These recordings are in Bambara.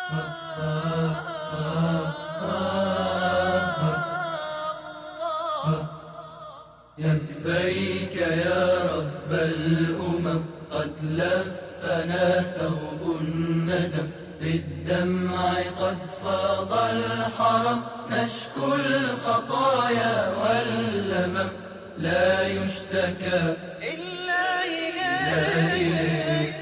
لبيك يا رب الأمم قد لفنا ثوب الندم بالدمع قد فاض الحرم نشكو الخطايا واللمم لا يشتكى إلا إليك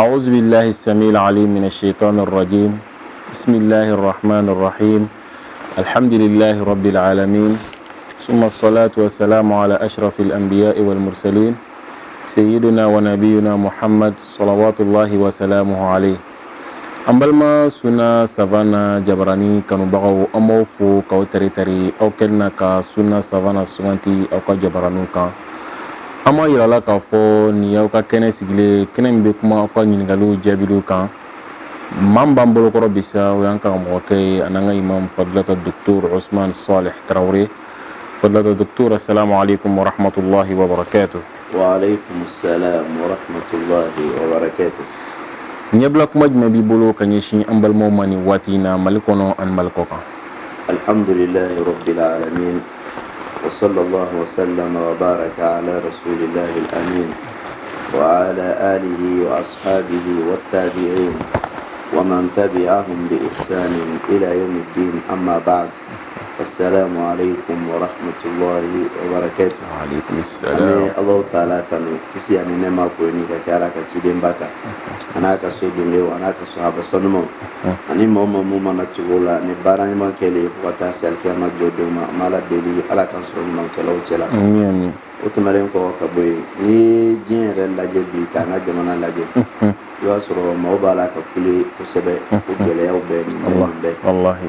أعوذ بالله السميع العليم من الشيطان الرجيم. بسم الله الرحمن الرحيم. الحمد لله رب العالمين، ثم الصلاة والسلام على أشرف الأنبياء والمرسلين سيدنا ونبينا محمد صلوات الله وسلامه عليه. أمبالما سنة سافانا جبراني كانوا بغاو أموفو كاو تري أو كلنا كا سنة سافانا سوانتي أو كا جبرانوكا ama yirala k'a fɔ nin y'aw ka kɛnɛ sigilen kɛnɛ min bɛ kuma aw ka ɲininkaliw jaabiliw kan. Maa min b'an bolokɔrɔ bi sa o y'an karamɔgɔkɛ ye an'an ka imam fadilata docteur Usman Saleh Traoré. Fadilata docteur, assalamu alaikum wa rahmatullahi wa barakatuh. Wa alaikum assalam wa rahmatullahi wa barakatuh. Ɲɛbila kuma jumɛn b'i bolo ka ɲɛsin an balimaw ma nin waati in na Mali kɔnɔ ani Mali kɔ kan? Alhamdulillahi rabbil alamin. وصلى الله وسلم وبارك على رسول الله الأمين وعلى آله وأصحابه والتابعين ومن تبعهم بإحسان إلى يوم الدين. أما بعد، السلام عليكم ورحمة الله وبركاته. وعليكم السلام. الله تعالى تنو كسي أني نما كوني كارا كتشيدين باكا أنا كسودون ليو أنا كسوهاب صنمو أني موما موما نتشغولا ني باراني ما كيلي فقطا سيالكي أما جودوما مالا ديلي ألا كنسرون ما كيلو جلا Amin. وتمرين كو كبوي ني جين رل لاجي بي كانا جمانا لاجي يواسرو موبالا كولي كسبه وجلا يو بين والله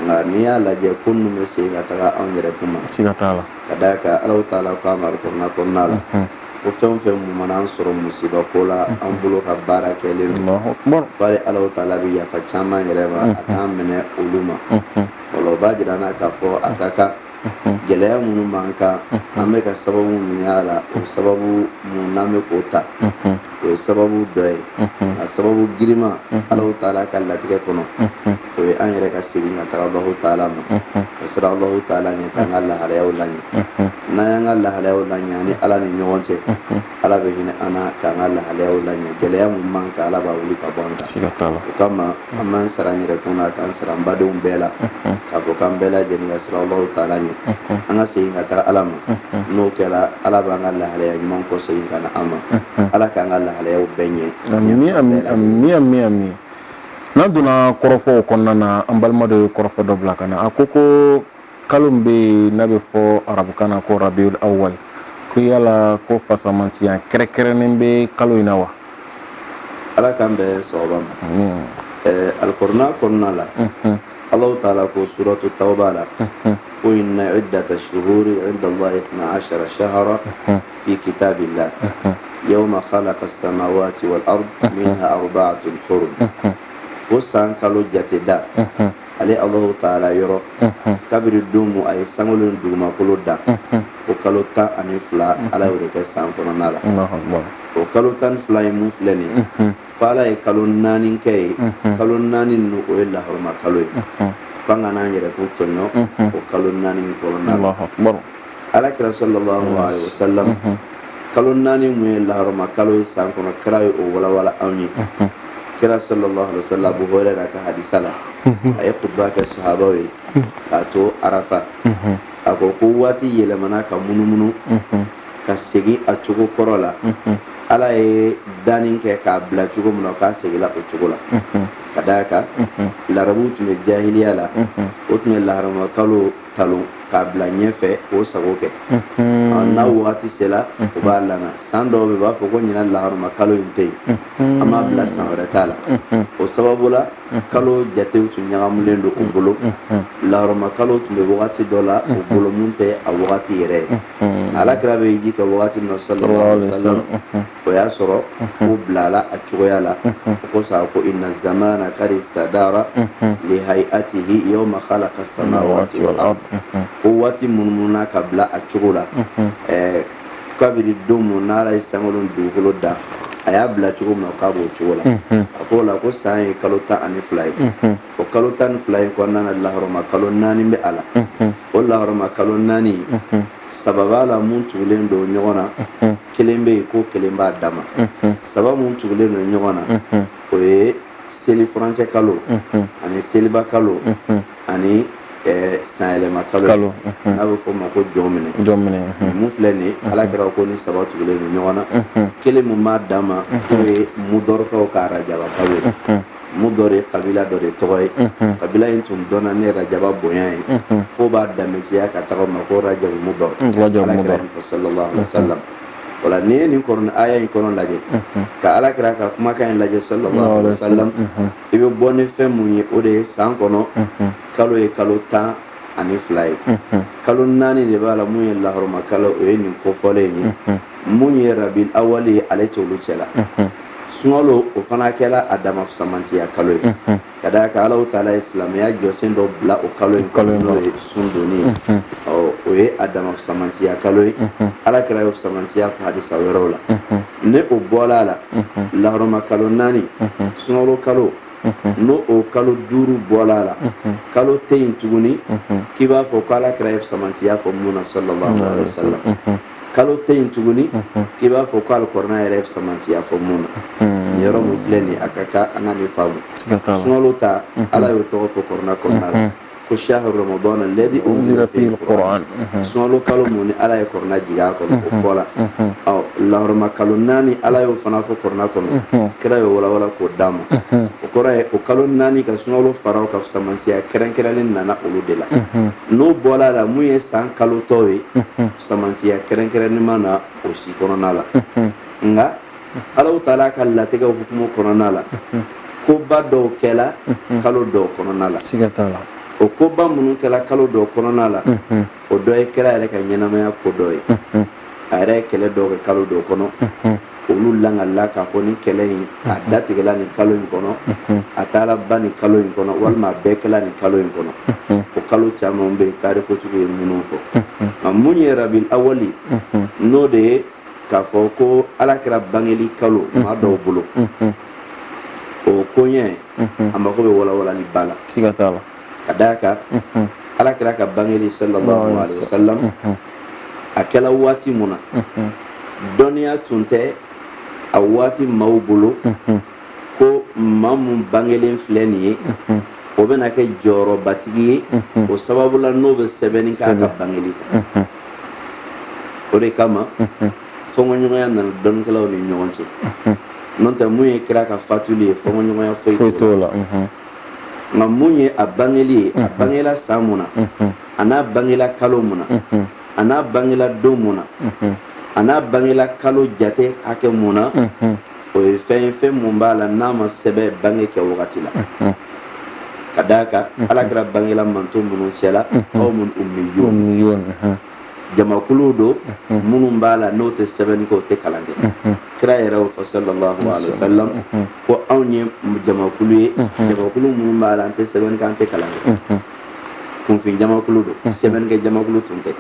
nga ni ya lajɛ ko ninnu bɛ se ka taga anw yɛrɛ kuma siga t'a la ka d'a kan Alahu Taala ko an kɔnɔna la ko fɛn o fɛn mun mana an sɔrɔ musiba ko la an bolo ka baara kɛlen don bari Alahu Taala bɛ yafa caman yɛrɛ ma a k'an minɛ olu ma ola o b'a jira an na k'a fɔ a ka kan gɛlɛya minnu b'an kan an bɛ ka sababu ɲini a la o sababu mun n'an bɛ k'o ta o ye sababu dɔ ye a sababu girima Alahu Taala ka latigɛ kɔnɔ o ye an yɛrɛ ka segin ka taga Alahu Taala ma ka siran Alahu Taala ɲɛ k'an ka lahalayaw laɲɛ n'an y'an ka lahalayaw laɲɛ ani Ala ni ɲɔgɔn cɛ Ala bɛ hinɛ an na k'an ka lahalayaw laɲɛ gɛlɛya mun b'an kan Ala b'a wuli ka bɔ an kan o kama an b'an sara an yɛrɛ kun na k'an sara an badenw bɛɛ la k'a fɔ k'an bɛɛ lajɛlen ka siran Alahu Taala ɲɛ an ka segin ka taga Ala ma n'o kɛra Ala b'an ka lahalaya ɲuman kɔ segin ka na an ma Ala k'an ka lahalayaw bɛɛ ɲɛ amin. N'an donna kɔrɔfɔw kɔnɔna na an balima dɔ ye kɔrɔfɔ dɔ bila ka na a ko kalo min bɛ yen n'a bɛ fɔ arabukan na ko Rabiul Awwal ko yala ko fasamantiya kɛrɛnkɛrɛnnen bɛ kalo in na wa? Ala k'an bɛɛ sababa ma. Alikuranɛ kɔnɔna la Alahu Taala ko suratu Tawba la ko inna iddata shuhuri inda Allahi 12 shahra fi kitabillah yawma khalaqa as-samawati wal ard minha arba'atun hurum. O san kalo jate da ale Alahu Taala yɔrɔ kabiri don mu a ye sankolon dugumakolo da o kalo 12 Ala y'o de kɛ san kɔnɔna la o kalo 12 ye mun filɛ nin ye ko Ala ye kalo 4 kɛ ye kalo 4 ninnu o ye laharama kalo ye f'an ka n'an yɛrɛ ko tɔɲɔ o kalo 4 in kɔnɔna la Alakira sallallahu alaihi wasallam kalo 4 mun ye laharama kalo ye san kɔnɔ kira ye o walawala anw ye kira sallallahu alaihi wasallam Abu Hurairah ka hadisa la a ye khutba kɛ sahabaw ye k'a to Arafa a ko waati yɛlɛmana ka munumunu ka segin a cogo kɔrɔ la Ala ye danni kɛ k'a bila cogo min na k'a segin la o cogo la ka d'a kan larabuw tun bɛ jahiliya la o tun bɛ laharama kalo talon k'a bila ɲɛfɛ k'o sago kɛ n'a wagati sera o b'a lana san dɔw bɛ b'a fɔ ko ɲina laharama kalo in tɛ yen an b'a bila san wɛrɛ t'a la o sababu la kalo jatew tun ɲagamulen don u bolo laharama kalo tun bɛ wagati dɔ la u bolo mun tɛ a wagati yɛrɛ ye alakira bɛ hiji kɛ wagati min na sallallahu alaihi wasallam o y'a sɔrɔ k'o bila la a cogoya la o kosɔn a ko inna zamana qad istadara li hay'atihi yawma khalaqa as-samawati wal ard ko waati munumuna ka bila a cogo la kabiri don mun n'ala ye sankolo dugukolo da a y'a bila cogo min na k'a b'o cogo la a ko la ko san ye kalo 12 ye o kalo 12 in kɔnɔna na laharama kalo 4 bɛ a la o laharama kalo 4 sababa la mun tugulen don ɲɔgɔn na kelen bɛ yen ko kelen b'a dama saba mun tugulen don ɲɔgɔn na o ye seli furancɛ kalo ani seliba kalo ani san yɛlɛma kalo n'a bɛ fɔ o ma ko jɔn minɛ mun filɛ nin ye ala kɛra ko ni saba tugulen don ɲɔgɔn na kelen mun b'a dama o ye mudɔrikaw ka arajaba kalo ye mudɔr ye kabila dɔ de tɔgɔ ye kabila in tun dɔnna ne rajaba bonya ye fo b'a danbetiya ka taga ma ko rajabu mudɔr ala kɛra nin fɔ sallallahu alaihi wasallam wala ni ye nin kɔrɔ aya in kɔnɔ lajɛ ka ala kɛra ka kumakan in lajɛ sallallahu alaihi wasallam i bɛ bɔ ni fɛn mun ye o de ye san kɔnɔ kalo ye kalo 12 ye kalo 4 de b'a la mun ye laharama kalo o ye nin kofɔlen ye mun ye rabil awali ye ale t'olu cɛla sunkalo o fana kɛla a dama samantiya kalo ye ka d'a kan Alahu taala ye silamɛya jɔsen dɔ bila o kalo in kɔnɔ n'o ye sun donni ye o ye a dama samantiya kalo ye ala kɛra y'o samantiya fɔ hadisa wɛrɛw la ne o bɔla la laharama kalo 4 sunkalo kalo n'o o kalo 5 bɔla la kalo tɛ yen tuguni k'i b'a fɔ ko ala kɛra ye samantiya fɔ mun na sallallahu alaihi wasallam kalo tɛ yen tuguni k'i b'a fɔ ko alikɔrɔna yɛrɛ samantiya fɔ mun na nin yɔrɔ mun filɛ nin ye a ka kan an ka nin faamu sunkalo ta ala y'o tɔgɔ fɔ kɔrɔna kɔnɔna la ko shahru ramadan alladhi unzila fihi alquran sunkalo kalo mun ni ala ye kɔrɔna jigin a kɔnɔ o fɔ la laharama kalo 4 ala y'o fana fɔ kɔrɔna kɔnɔ kira y'o walawala k'o d'a ma o kɔrɔ ye o kalo 4 ka sunkalo faraw ka samantiya kɛrɛnkɛrɛnlen nana olu de la n'o bɔla la mun ye san kalo tɔw ye samantiya kɛrɛnkɛrɛnnima na o si kɔnɔna la nka Alahu taala ka latigɛ hukumu kɔnɔna la koba dɔw kɛla kalo dɔw kɔnɔna la siga t'a la o koba minnu kɛla kalo dɔw kɔnɔna la o dɔ ye kɛra yɛrɛ ka ɲɛnamaya ko dɔ ye a yɛrɛ ye kɛlɛ dɔw kɛ kalo dɔw kɔnɔ olu langala k'a fɔ ni kɛlɛ in a datigɛla nin kalo in kɔnɔ a taara ba nin kalo in kɔnɔ walima a bɛɛ kɛla nin kalo in kɔnɔ o kalo caman bɛ yen taarifotigiw ye minnu fɔ nka mun ye rabil awali n'o de ye k'a fɔ ko ala kɛra bangeli kalo maa dɔw bolo o koɲɛ a mako bɛ walawalali ba la siga t'a la ka d'a kan ala kɛra ka bangeli sallallahu alaihi wasallam a kɛla waati mun na dɔnniya tun tɛ a waati maaw bolo ko maa mun bangelen filɛ nin ye o bɛna kɛ jɔyɔrɔbatigi ye o sababu la n'o bɛ sɛbɛnni k'a ka bangeli kan o de kama fɔnkɔɲɔgɔnya nana dɔnnikɛlaw ni ɲɔgɔn cɛ n'o tɛ mun ye kira ka fatuli ye fɔnkɔɲɔgɔnya foyi t'o la nka mun ye a bangeli ye a bangela san mun na a n'a bangela kalo mun na a n'a bangela don mun na a n'a bangela kalo jate hakɛ mun na o ye fɛn ye fɛn mun b'a la n'a ma sɛbɛn bange kɛ wagati la ka d'a kan ala kɛra bangela manto minnu cɛla qawmun ummiyun jamakuluw don minnu b'a la n'o tɛ sɛbɛnni kɛ o tɛ kalan kɛ kira yɛrɛ y'o fɔ sallallahu alaihi wasallam ko anw ye jamakulu ye jamakulu minnu b'a la an tɛ sɛbɛnni kɛ an tɛ kalan kɛ kunfin jamakulu don sɛbɛnni kɛ jamakulu tun tɛ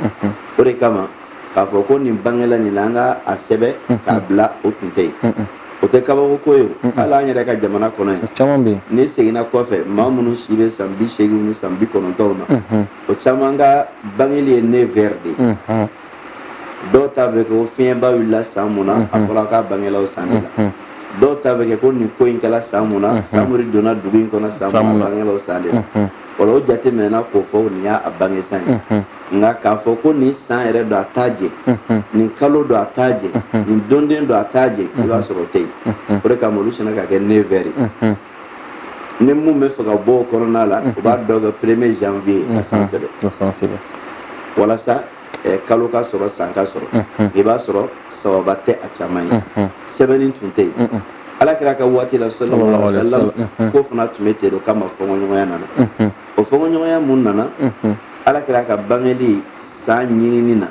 o de kama k'a fɔ ko nin bangela nin la an ka a sɛbɛn k'a bila o tun tɛ yen o tɛ kabako ko ye hali an yɛrɛ ka jamana kɔnɔ yen caman bɛ yen ni seginna kɔfɛ maa minnu si bɛ san 80 ni san 90 na o caman ka bangeli ye 9 heures de ye dɔw ta bɛ kɛ ko fiɲɛba wulila san mun na a fɔra k'a bangelaw san de la dɔw ta bɛ kɛ ko nin ko in kɛla san mun na samuri donna dugu in kɔnɔ san mun na a bangelaw san de la wala o jate minɛna k'o fɔ nin y'a bange san ye nka k'a fɔ ko nin san yɛrɛ don a t'a jɛ nin kalo don a t'a jɛ nin donden don a t'a jɛ i b'a sɔrɔ o tɛ yen o de kama olu sina ka kɛ 9 heures ni mun bɛ fɛ ka bɔ o kɔnɔna la o b'a dɔn kɛ 1er janvier ka san sɛbɛn walasa kalo ka sɔrɔ san ka sɔrɔ i b'a sɔrɔ sababa tɛ a caman ye sɛbɛnni tun tɛ yen alakira ka waati la sallallahu alaihi wasallam ko fana tun bɛ ten de kama fɔɲɔgɔnya nana o fɔɲɔgɔnya mun nana alakira ka bangeli san ɲinini na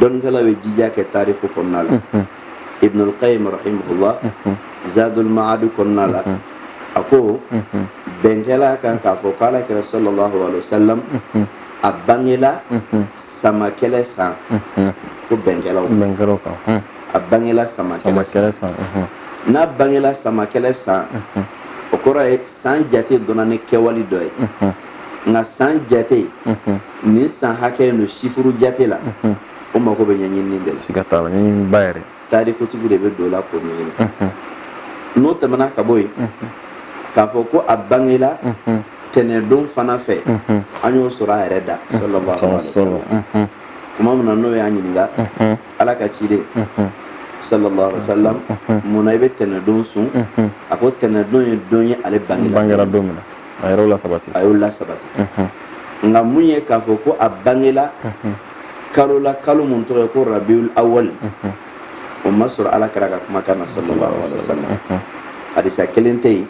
dɔnnikɛlaw ye jija kɛ tariku kɔnɔna la Ibn al-Qayyim rahimahullah Zadul Ma'ad kɔnɔna la a ko bɛnkɛla kan k'a fɔ ko alakira sallallahu alaihi wasallam a bangela sama kɛlɛ san ko bɛnkɛlaw kan a bangela sama kɛlɛ san n'a bangela sama kɛlɛ san o kɔrɔ ye san jate donna ni kɛwali dɔ ye nka san jate nin san hakɛ no sifuru jate la o mako bɛ ɲɛɲinini de la siga t'a la ɲɛɲini ba yɛrɛ tarikutigiw de bɛ don o la k'o ɲɛɲini n'o tɛmɛna ka bɔ yen k'a fɔ ko a bangela tɛnɛndon fana fɛ an y'o sɔrɔ a yɛrɛ da sallallahu alaihi wasallam kuma min na n'o y'an ɲininka ala ka ciden sallallahu alaihi wasallam mun na i bɛ tɛnɛndon sun a ko tɛnɛndon ye don ye ale bangela don min na a yɛrɛw la sabati nka mun ye k'a fɔ ko a bangela kalo mun tɔgɔ ye ko rabiul awwal o ma sɔrɔ ala kɛra ka kumakan na sallallahu alaihi wasallam hadisa kelen tɛ yen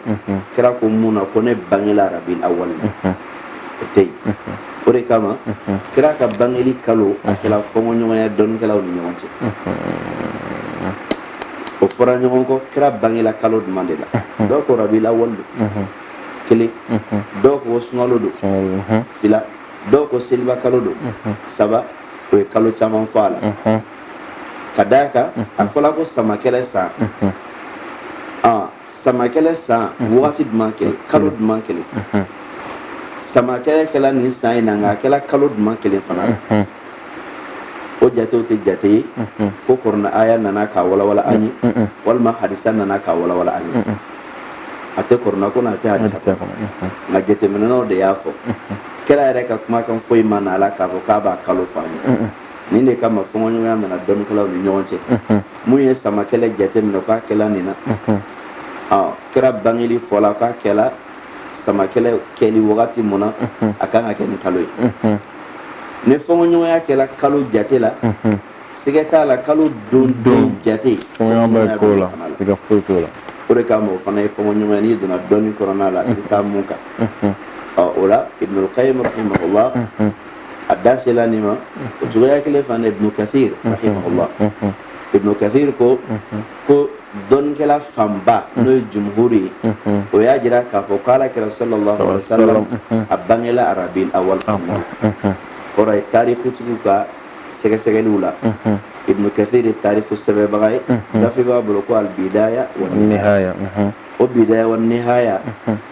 kɛra ko mun na ko ne bangela rabiul awwal o tɛ yen o de kama kɛra ka bangeli kalo a kɛra fɔɲɔgɔnya dɔnnikɛlaw ni ɲɔgɔn cɛ o fɔra ɲɔgɔn kɔ kɛra bangela kalo jumɛn de la dɔw ko rabiul awwal don kelen dɔw ko sunkalo don fila dɔw ko seliba kalo don saba o ye kalo caman fɔ a la ka d'a kan a fɔla ko samakɛlɛ san samakɛlɛ san wagati jumɛn kelen kalo jumɛn kelen samakɛlɛ kɛla nin san in na nka a kɛla kalo jumɛn kelen fana la o jatew tɛ jate ye ko kɔrɔna aya nana k'a walawala an ye walima hadisa nana k'a walawala an ye a tɛ kɔrɔna ko n'a tɛ hadisa nka jateminɛnaw de y'a fɔ kɛra yɛrɛ ka kumakan foyi ma na la k'a fɔ k'a b'a kalo fɔ an ye nin de kama fɔɲɔgɔnya nana dɔnnikɛlaw ni ɲɔgɔn cɛ mun ye samakɛlɛ jate minɛ k'a kɛla nin na kɛra bangeli fɔla k'a kɛla samakɛlɛ kɛli wagati mun na a kan ka kɛ ni kalo ye ni fɔɲɔgɔnya kɛla kalo jate la siga t'a la kalo don jate fɔɲɔgɔnya bɛ k'o la siga foyi t'o la o de kama o fana ye fɔɲɔgɔnya n'i donna dɔnni kɔnɔna la i bɛ taa mun kan o la Ibn al-Qayyim rahimahullah a da sela nin ma o cogoya kelen fana Ibn Kathir rahimahullah Ibn Kathir ko dɔnnikɛla fanba n'o ye jumhuri ye o y'a jira k'a fɔ ko alakira sallallahu alaihi wasallam a bangela rabiul awwal kɔrɔ ye tarikutigiw ka sɛgɛsɛgɛliw la Ibn Kathir ye tariku sɛbɛnbaga ye gafe b'a bolo ko al-bidaya wa nihaya o bidaya wa nihaya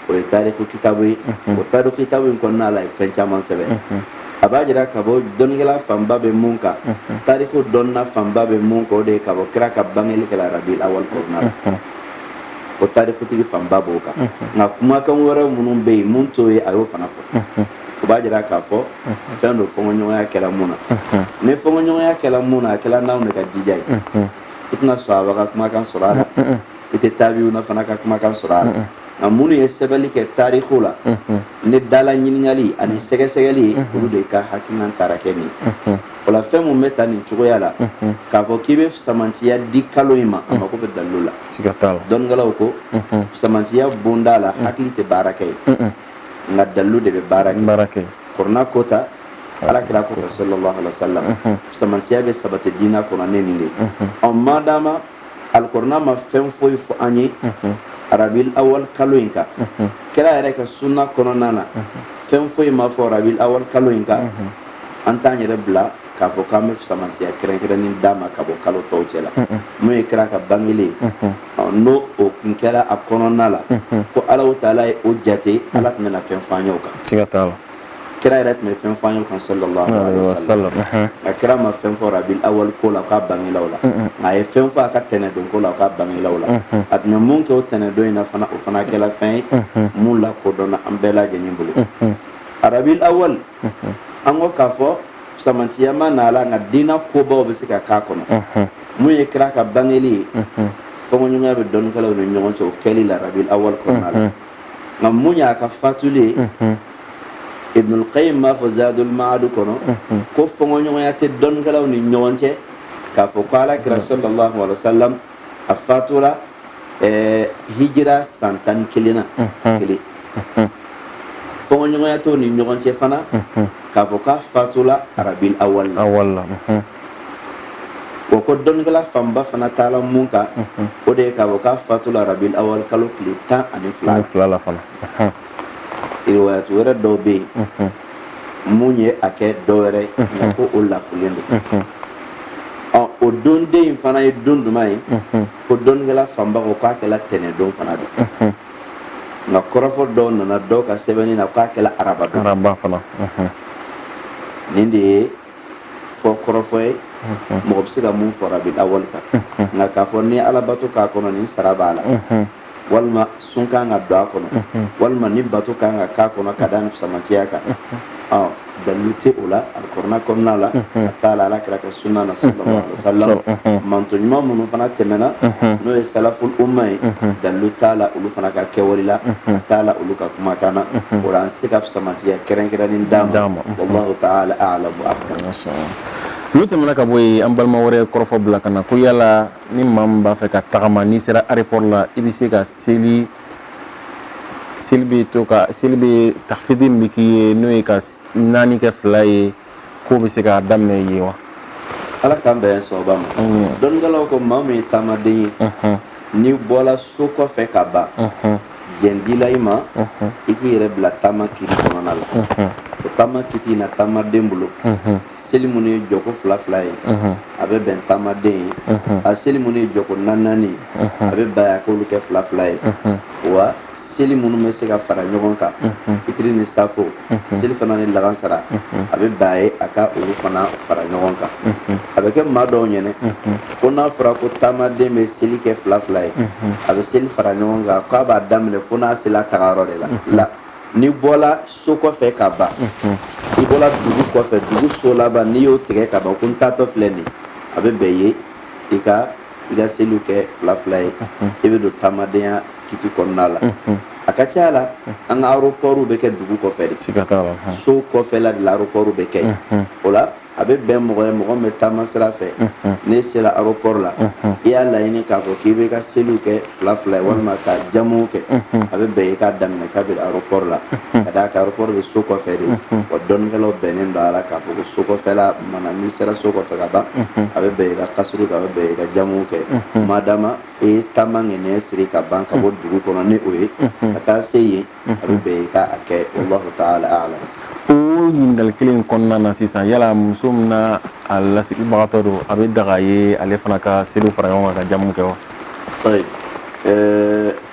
o ye tariku kitabu ye o tariku kitabu in kɔnɔna la ye fɛn caman sɛbɛn a b'a jira k'a fɔ dɔnnikɛla fanba bɛ mun kan tariku dɔnna fanba bɛ mun kan o de ye k'a fɔ kira ka bangeli kɛla rabiul awwal kɔnɔna la o tarikutigi fanba b'o kan nka kumakan wɛrɛ minnu bɛ yen mun t'o ye a y'o fana fɔ o b'a jira k'a fɔ fɛn dɔ fɔɲɔgɔnya kɛla mun na ni fɔɲɔgɔnya kɛla mun na a kɛla n'anw de ka jija ye i tɛna sahaba ka kumakan sɔrɔ a la i tɛ tabiuna fana ka kumakan sɔrɔ a la nka minnu ye sɛbɛnni kɛ tariku la ni dala ɲininkali ani sɛgɛsɛgɛli ye olu de ka hakilina taara kɛ nin ye o la fɛn mun bɛ ta nin cogoya la k'a fɔ k'i bɛ samantiya di kalo in ma a mako bɛ dalilu la siga t'a la dɔnnikɛlaw ko samantiya bonda la hakili tɛ baara kɛ ye nka dalilu de bɛ baara kɛ kɔrɔna kota alakira kota sallallahu alaihi wasallam samantiya bɛ sabati diina kɔnɔ ne nin de madama alikɔrɔna ma fɛn foyi fɔ an ye rabiul awwal kalo in kan kira yɛrɛ ka sunna kɔnɔna na fɛn foyi ma fɔ rabiul awwal kalo in kan an t'an yɛrɛ bila k'a fɔ k'an bɛ samantiya kɛrɛnkɛrɛnnen d'a ma ka bɔ kalo tɔw cɛ la mun ye kira ka bangeli ye n'o o kun kɛra a kɔnɔna la ko Alahu Taala ye o jate Ala tun bɛna fɛn fɔ an ye o kan siga t'a la kira yɛrɛ tun bɛ fɛn fɔ an ye o kan sallallahu alaihi wasallam nka kira ma fɛn fɔ rabiul awwal ko la k'a bangelaw la nka a ye fɛn fɔ a ka tɛnɛdon ko la k'a bangelaw la a tun bɛ mun kɛ o tɛnɛdon in na fana o fana kɛla fɛn ye mun lakodɔnna an bɛɛ lajɛlen bolo rabiul awwal an ko k'a fɔ samantiya ma na la nka diina kobaw bɛ se ka k'a kɔnɔ mun ye kira ka bangeli ye fɔɲɔgɔnya bɛ dɔnnikɛlaw ni ɲɔgɔn cɛ o kɛli la rabiul awwal kɔnɔna la nka mun y'a ka fatuli ye Ibn al-Qayyim ma fo Zadul Ma'ad kono ko fongo ñoya te don galaw ni ñonte ka fo ko ala kira sallallahu alaihi wasallam afatura hijra santan kilina kili fongo ñoya to ni ñonte fana ka fo ka fatula arabil awal ko don gala famba fana taala munka o de ka fo ka fatula arabil awal kalo kili 10 ani fla la fana riwayat wɛrɛ dɔw bɛ yen mun ye a kɛ dɔ wɛrɛ nka ko o lafulen don o don den in fana ye don duman ye ko dɔnnikɛla fanba ko k'a kɛla tɛnɛndon fana don nka kɔrɔfɔ dɔw nana dɔw ka sɛbɛnni na k'a kɛla araba fana nin de ye fɔ kɔrɔfɔ ye mɔgɔ bɛ se ka mun fɔ rabil awal kan nka k'a fɔ ni alabato k'a kɔnɔ nin sara b'a la walima sun kan ka don a kɔnɔ walima ni bato kan ka k'a kɔnɔ ka da ni samatiya kan dalilu tɛ o la alikuranɛ kɔnɔna la a t'a la ala kira ka sunna na sallallahu alaihi wasallam manto ɲuman minnu fana tɛmɛna n'o ye salaful umma ye dalilu t'a la olu fana ka kɛwale la a t'a la olu ka kumakan na o la an tɛ se ka samatiya kɛrɛnkɛrɛnnen d'a ma wallahu ta'ala a'lam wa ahkam. N'o tɛmɛna ka bɔ yen an balima wɛrɛ kɔrɔfɔ bila ka na ko yala ni maa min b'a fɛ ka tagama n'i sera aéroport la i bɛ se ka seli bɛ tafidi min bɛ k'i ye n'o ye ka 4 kɛ 2 ye k'o bɛ se k'a daminɛ yen wa. ala k'an bɛn sɔgɔba ma dɔnnikɛlaw ko maa min ye taamaden ye n'i bɔra so kɔfɛ ka ban jɛn dila i ma i k'i yɛrɛ bila taama kiri kɔnɔna la o taama kiti na taamaden bolo seli minnu ye jɔko 2 ye a bɛ bɛn taamaden ye a seli minnu ye jɔko 4 ye a bɛ bɛn a k'olu kɛ 2 ye wa seli minnu bɛ se ka fara ɲɔgɔn kan fitiri ni safo seli fana ni lagansara a bɛ bɛn a ye a ka olu fana fara ɲɔgɔn kan a bɛ kɛ maa dɔw ɲɛna ko n'a fɔra ko taamaden bɛ seli kɛ 2 ye a bɛ seli fara ɲɔgɔn kan k'a b'a daminɛ fo n'a sela tagayɔrɔ de la n'i bɔra so kɔfɛ ka ban i bɔra dugu kɔfɛ dugu so laban n'i y'o tigɛ ka ban ko n taatɔ filɛ nin a bɛ bɛn ye i ka seliw kɛ 2 ye i bɛ don taamadenya kiti kɔnɔna la a ka ca la an ka aéroportw bɛ kɛ dugu kɔfɛ de so kɔfɛ la de la aéroportw bɛ kɛ o la a bɛ bɛn mɔgɔ ye mɔgɔ min bɛ taama sira fɛ ne sera aéroport la i y'a laɲini k'a fɔ k'i bɛ ka seliw kɛ 2 ye walima ka jamuw kɛ a bɛ bɛn i k'a daminɛ kabini aéroport la ka d'a kan aéroport bɛ so kɔfɛ de wa dɔnnikɛlaw bɛnnen don a la k'a fɔ ko so kɔfɛla mana n'i sera so kɔfɛ ka ban a bɛ bɛn i ka kasuru kan a bɛ bɛn i ka jamuw kɛ madama i ye taama ŋɛniɲɛ siri ka ban ka bɔ dugu kɔnɔ ni o ye ka taa se yen a bɛ bɛn i ka a kɛ wallahu ta'ala a'lam. O ɲininkali kelen kɔnɔna na sisan yala muso min na a lasigibagatɔ don a bɛ daga ye ale fana ka seliw fara ɲɔgɔn kan ka jamu kɛ wa.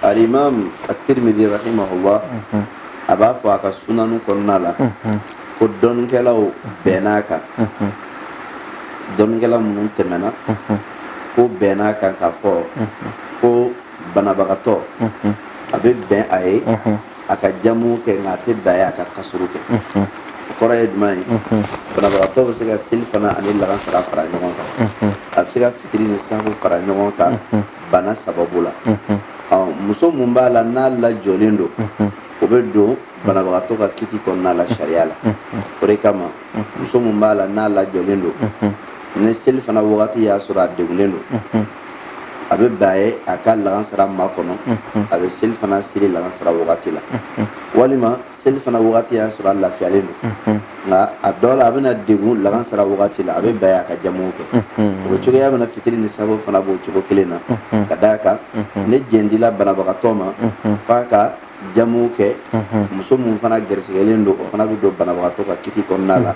Al-Imam At-Tirmidhi rahimahullah a b'a fɔ a ka sunanu kɔnɔna la ko dɔnnikɛlaw bɛnn'a kan dɔnnikɛla minnu tɛmɛna ko bɛnn'a kan k'a fɔ ko banabagatɔ a bɛ bɛn a ye a ka jamu kɛ nka a tɛ bɛn a ye a ka kasuru kɛ o kɔrɔ ye jumɛn ye banabagatɔ bɛ se ka seli fana ani lagansara fara ɲɔgɔn kan a bɛ se ka fitiri ni safu fara ɲɔgɔn kan bana sababu la muso mun b'a la n'a lajɔlen don o bɛ don banabagatɔ ka kiti kɔnɔna la sariya la o de kama muso mun b'a la n'a lajɔlen don ni seli fana wagati y'a sɔrɔ a degunnen don a bɛ bɛn a ye a ka lagansara makɔnɔ a bɛ seli fana siri lagansara wagati la walima seli fana wagati y'a sɔrɔ a lafiyalen don nka a dɔw la a bɛna degun lagansara wagati la a bɛ bɛn a ye a ka jamuw kɛ o cogoya bɛna fitiri ni sabu fana b'o cogo kelen na ka d'a kan ne jɛn dila banabagatɔ ma k'a ka jamu kɛ muso mun fana gɛrɛsɛgɛlen don o fana bɛ don banabagatɔ ka kiti kɔnɔna la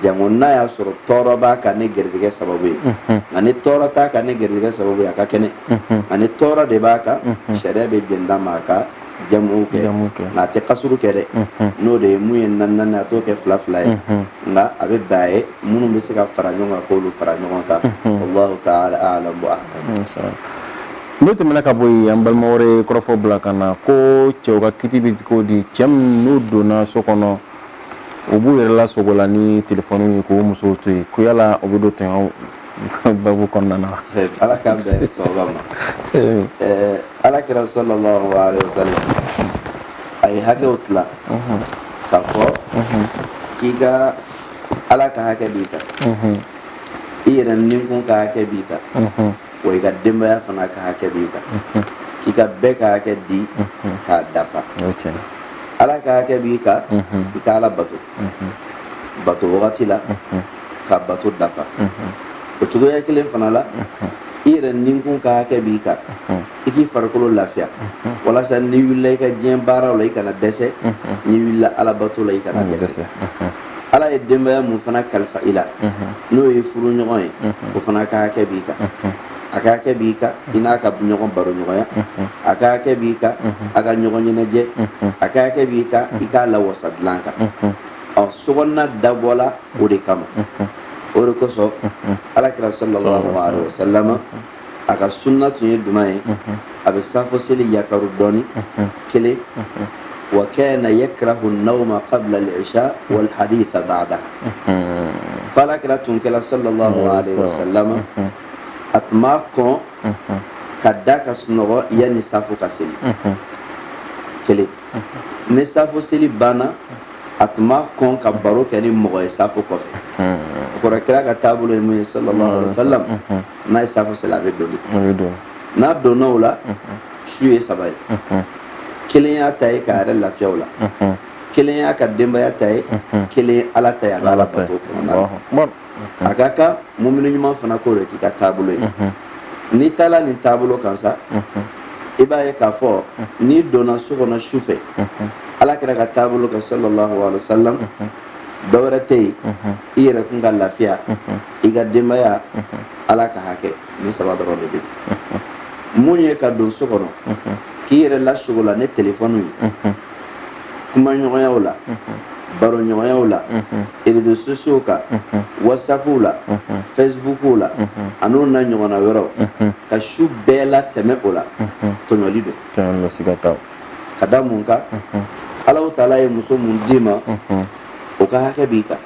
jango n'a y'a sɔrɔ tɔɔrɔ b'a kan ne gɛrɛsɛgɛ sababu ye nka ni tɔɔrɔ t'a kan ne gɛrɛsɛgɛ sababu ye a ka kɛnɛ nka ni tɔɔrɔ de b'a kan sariya bɛ jɛn d'a ma a ka jamu kɛ nka a tɛ kasuru kɛ dɛ n'o de ye mun ye 4 a t'o kɛ 2 ye nka a bɛ bɛn a ye minnu bɛ se ka fara ɲɔgɔn kan k'olu fara ɲɔgɔn kan wallahu ta'ala a'lam wa ahkam. N'o tɛmɛna ka bɔ yen an balima wɛrɛ kɔrɔfɔ bila ka na ko cɛw ka kiti bɛ cogo di cɛ min n'u donna so kɔnɔ u b'u yɛrɛ lasogo la ni telefɔniw ye k'o musow to yen ko yala o bɛ don tɔɲɔ babu kɔnɔna na wa. ala k'an bɛn sababa ma ala kira sallallahu alaihi wasallam a ye hakɛw tila k'a fɔ k'i ka ala ka hakɛ b'i kan i yɛrɛ ninkun ka hakɛ b'i kan wa i ka denbaya fana ka hakɛ b'i kan k'i ka bɛɛ ka hakɛ di k'a dafa ala ka hakɛ b'i kan i ka ala bato wagati la ka bato dafa o cogoya kelen fana la i yɛrɛ ninkun ka hakɛ b'i kan i k'i farikolo lafiya walasa n'i wulila i ka diɲɛ baaraw la i kana dɛsɛ n'i wulila ala bato la i kana dɛsɛ ala ye denbaya mun fana kalifa i la n'o ye furu ɲɔgɔn ye o fana ka hakɛ b'i kan a ka hakɛ b'i kan i n'a ka ɲɔgɔn baro ɲɔgɔnya a ka hakɛ b'i kan a ka ɲɔgɔn ɲɛnajɛ a ka hakɛ b'i kan i k'a lawasa dilan kan sokɔnɔna dabɔla o de kama o de kosɔn alakira sallallahu alaihi wasallam a ka sunna tun ye duman ye a bɛ safo seli yakaru dɔɔni kelen wa kana yakrahu an-nawma qabla al-isha wal haditha ba'daha alakira tun kɛla sallallahu alaihi wasallam a tun b'a kɔn ka da ka sunɔgɔ yanni safo ka seli kelen ni safo seli banna a tun b'a kɔn ka baro kɛ ni mɔgɔ ye safo kɔfɛ o kɔrɔ kira ka taabolo ye mun ye sallallahu alaihi wasallam n'a ye safo seli a bɛ doli n'a donna o la su ye saba ye kelen y'a ta ye k'a yɛrɛ lafiya o la kelen y'a ka denbaya ta ye kelen ala ta ye a ka ala bato kɔnɔna la a ka kan mumini ɲuman fana k'o de k'i ka taabolo ye n'i taala nin taabolo kan sa i b'a ye k'a fɔ n'i donna so kɔnɔ su fɛ ala kira ka taabolo kan sallallahu alaihi wasallam dɔ wɛrɛ tɛ yen i yɛrɛ kun ka lafiya i ka denbaya ala ka hakɛ ni saba dɔrɔn de bɛ mun ye ka don so kɔnɔ k'i yɛrɛ lasogo la ni telefɔni ye kuma ɲɔgɔnyaw la baro ɲɔgɔnyaw la réseaux sociaux kan whatsappw la facebookw la an'o na ɲɔgɔnna wɛrɛw ka su bɛɛ la tɛmɛ o la tɔɲɔli don ka da mun kan Allahu Taala ye muso mun d'i ma o ka hakɛ b'i kan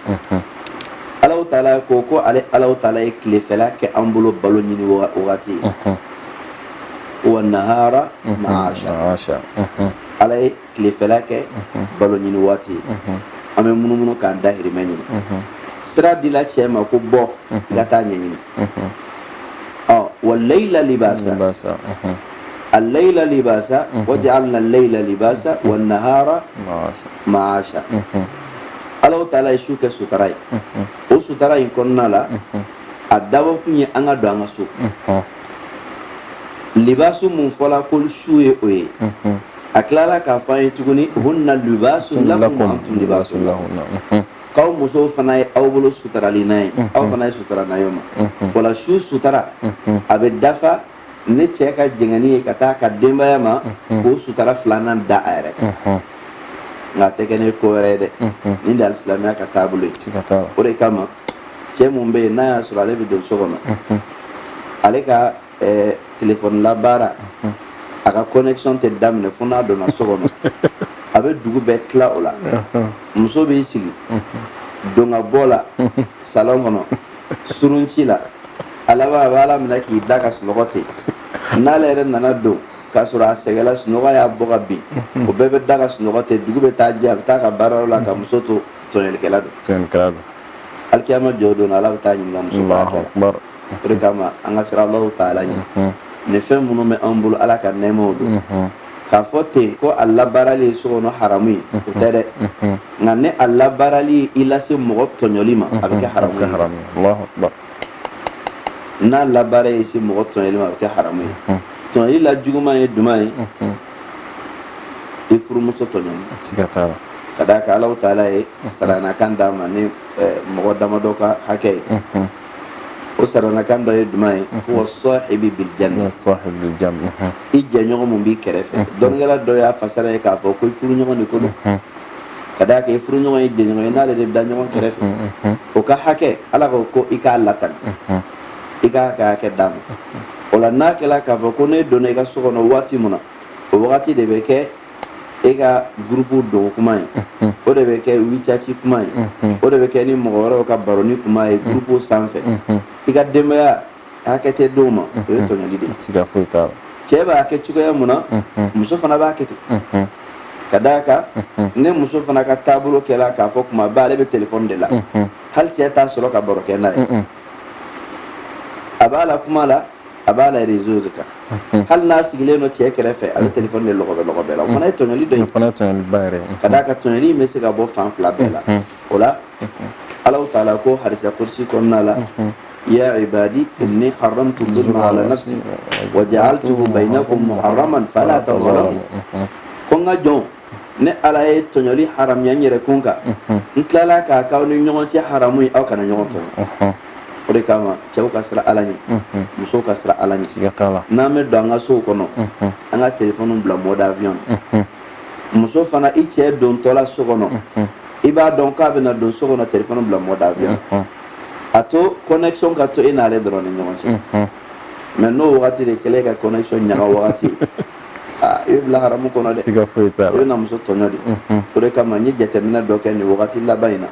Allahu Taala ko ale Allahu Taala ye tilefɛla kɛ an bolo balo ɲini wagati ye wa nahara ma'asha ala ye tilefɛla kɛ balo ɲini waati ye an bɛ munumunu k'an dahirimɛ ɲini sira dila cɛ ma ko bɔ i ka taa ɲɛɲini wa layla libasa الليل لباسا وجعلنا الليل لباسا والنهار معاشا الله تعالى يشوك ستراي او ستراي كنا لا ادابو كني انغا دو انغا سو لباسو من فلا كل شوي اوي اكلالا كافاي تغني هن لباس لكم انتم لباس لهم kaw muso fana ye aw bolo sutarali n'a ye aw fana ye sutara n'a ye ma wala su sutara a bɛ dafa ne cɛ ka jɛngɛni ye ka taa ka denbaya ma k'o sutara filanan da a yɛrɛ kan nka a tɛ kɛ ne ko wɛrɛ ye dɛ nin de alisilamɛya ka taabolo ye o de kama cɛ mun bɛ yen n'a y'a sɔrɔ ale bɛ don so kɔnɔ ale ka telefɔni labaara a ka connexion tɛ daminɛ fo n'a donna so kɔnɔ a bɛ dugu bɛɛ tila o la muso b'i sigi dongabɔ la salon kɔnɔ surunci la a laban a bɛ ala minɛ k'i da ka sunɔgɔ ten n'ale yɛrɛ nana don k'a sɔrɔ a sɛgɛla sunɔgɔ y'a bɔ ka bin o bɛɛ bɛ da ka sunɔgɔ ten dugu bɛ taa jɛ a bɛ taa ka baarayɔrɔ la ka muso to tɔɲɔlikɛla don alikiyama jɔ don ala bɛ taa ɲininka muso b'a kɛ o de kama an ka siran Alahu Taala ɲɛ nin fɛn minnu bɛ an bolo ala ka nɛɛmaw don k'a fɔ ten ko a labaarali ye so kɔnɔ haramu ye o tɛ dɛ nka ni a labaarali i lase mɔgɔ tɔɲɔli ma a bɛ kɛ haramu ye n'a labaara ye se mɔgɔ tɔɲɔli ma a bɛ kɛ haramu ye tɔɲɔli la juguman ye duman ye i furumuso tɔɲɔli ka d'a kan Alahu Taala ye saranakan d'a ma ni mɔgɔ damadɔ ka hakɛ ye o saranakan dɔ ye duman ye ko sahibi bil janna i jɛɲɔgɔn mun b'i kɛrɛfɛ dɔnnikɛla dɔ y'a fasara ye k'a fɔ ko i furuɲɔgɔn de ko don ka d'a kan i furuɲɔgɔn ye jɛɲɔgɔn ye n'ale de bɛ da ɲɔgɔn kɛrɛfɛ o ka hakɛ Ala ko i k'a latanu i k'a ka hakɛ d'a ma o la n'a kɛla k'a fɔ ko ne donna i ka so kɔnɔ waati min na o wagati de bɛ kɛ e ka gurupu dogo kuma ye o de bɛ kɛ wicaci kuma ye o de bɛ kɛ ni mɔgɔ wɛrɛw ka baroni kuma ye gurupu sanfɛ i ka denbaya hakɛ tɛ d'o ma o ye tɔɲɔli de ye cɛ b'a kɛ cogoya mun na muso fana b'a kɛ ten kadaka ne muso fana ka taabolo kɛla k'a fɔ kuma bɛɛ ale bɛ téléphone de la hali cɛ t'a sɔrɔ ka baro kɛ n'a ye a b'a la kuma la a b'a la réseau de kan hali n'a sigilen don cɛ kɛrɛfɛ a bɛ téléphone de lɔgɔbɛ la o fana ye tɔɲɔli dɔ ye fana ye tɔɲɔliba yɛrɛ kadaka tɔɲɔli in bɛ se ka bɔ fan fila bɛɛ la o la Allahu taala ko hadisa kursi kɔnɔna la يا عبادي إني حرمت الظلم على نفسي وجعلته بينكم محرما فلا تظلموا كونغا جون ne ala ye tɔɲɔli haramuya n yɛrɛ kun kan n tilala k'a k'aw ni ɲɔgɔn cɛ haramu ye aw kana ɲɔgɔn tɔɲɔ o de kama cɛw ka sira ala ɲɛ musow ka sira ala ɲɛ n'an bɛ don an ka sow kɔnɔ an ka téléphone bila mode avion muso fana i cɛ dontɔla so kɔnɔ i b'a dɔn k'a bɛna don so kɔnɔ téléphone bila mode avion a to connexion ka to e n'ale dɔrɔn ni ɲɔgɔn cɛ mais n'o wagati de kɛlen ka connexion ɲaga wagati i bɛ bila haramu kɔnɔ dɛ siga foyi t'a la o bɛ na muso tɔɲɔ de o de kama n ye jateminɛ dɔ kɛ nin wagati laban in na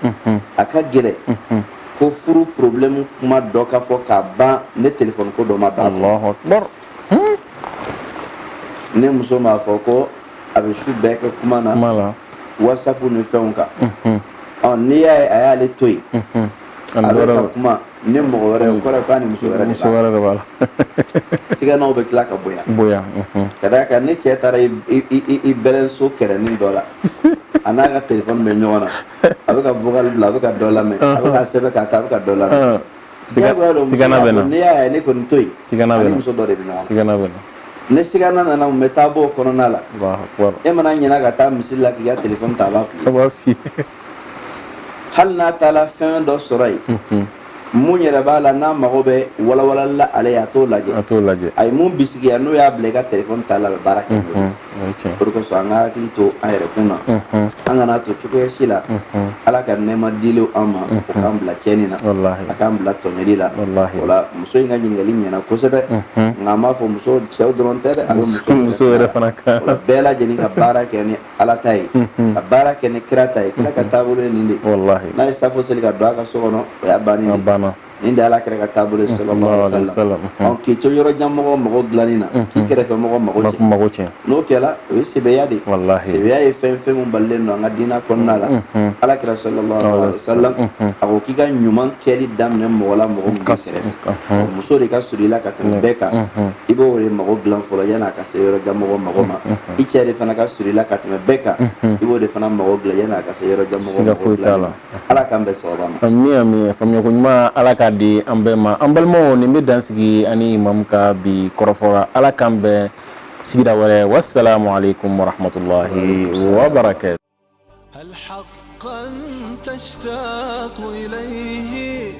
a ka gɛlɛn ko furu problème kuma dɔ ka fɔ k'a ban ne téléphone ko dɔ ma ban Allahu Akbar ne muso m'a fɔ ko a bɛ su bɛɛ kɛ kuma na whatsapp ni fɛnw kan n'i y'a ye a y'ale to yen a bɛ ka kuma ne mɔgɔ wɛrɛ o kɔrɔ k'a ni muso wɛrɛ de b'a la siganaw bɛ tila ka bonya ka d'a kan ne cɛ taara i bɛlɛnso kɛrɛnin dɔ la a n'a ka téléphone bɛ ɲɔgɔn na a bɛ ka vocal bila a bɛ ka dɔ lamɛn a bɛ ka sɛbɛn k'a ta a bɛ ka dɔ lamɛn sigana bɛ na n'i y'a ye ne kɔni to yen ani muso dɔ de bɛ ɲɔgɔn na ne sigana nana mun bɛ taa bɔ o kɔnɔna la e mana ɲɛna ka taa misiri la k'i ka téléphone ta a b'a f'i ye hali n'a taala fɛn dɔ sɔrɔ yen mun yɛrɛ b'a la n'a mago bɛ walawalali la ale ye a t'o lajɛ a ye mun bisigiya n'o y'a bila i ka téléphone ta la a bɛ baara kɛ o de kosɔn an ka hakili to an yɛrɛ kun na an kana to cogoya si la ala ka nɛɛma dilenw an ma o k'an bila tiɲɛni na a k'an bila tɔɲɔli la o la muso in ka ɲininkali ɲɛna kosɛbɛ nka an b'a fɔ muso cɛw dɔrɔn tɛ dɛ a bɛ muso yɛrɛ fana kan o la bɛɛ lajɛlen ka baara kɛ ni ala ta ye ka baara kɛ ni kira ta ye kira ka taabolo ye nin de n'a ye safo seli ka don a ka so kɔnɔ o y'a bannen de nin de ala kɛra ka taabolo ye sallallahu alaihi wasallam k'i to yɔrɔ jan mɔgɔ dilanni na k'i kɛrɛfɛ mɔgɔ mago tiɲɛ n'o kɛla o ye sɛbɛya de sɛbɛya ye fɛn mun balilen don an ka diinɛ kɔnɔna la ala kɛra sallallahu alaihi wasallam a ko k'i ka ɲuman kɛli daminɛ mɔgɔ la mɔgɔ min bɛ kɛrɛfɛ muso de ka surun i la ka tɛmɛ bɛɛ kan i b'o de mago dilan fɔlɔ yanni a ka se yɔrɔ jan mɔgɔ ma i cɛ de fana ka surun i la ka tɛmɛ bɛɛ kan i b'o de fana mago dilan yanni a ka se yɔrɔ jan mɔgɔ ma ala k'an bɛn sababa ma ami faamuyako ɲuman ala ka di an bɛɛ ma an balimaw nin bɛ dansigi ani imamu ka bi kɔrɔfɔra ala k'an bɛn sigida wɛrɛ wassalamu alaikum warahmatullahi wabarakatuh هل حقا تشتاق إليه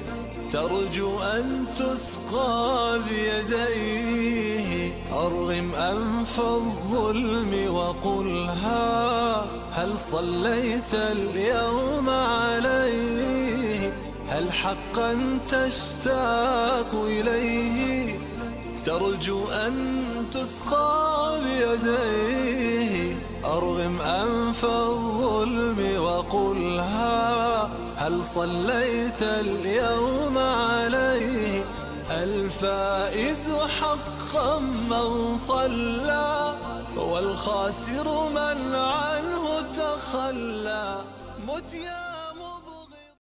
ترجو أن تسقى بيديه أرغم أنف الظلم وقلها هل صليت اليوم عليه هل حقا تشتاق إليه ترجو أن تسقى بيديه أرغم أنف الظلم وقلها هل صليت اليوم عليه الفائز حقا من صلى والخاسر من عنه تخلى مت يا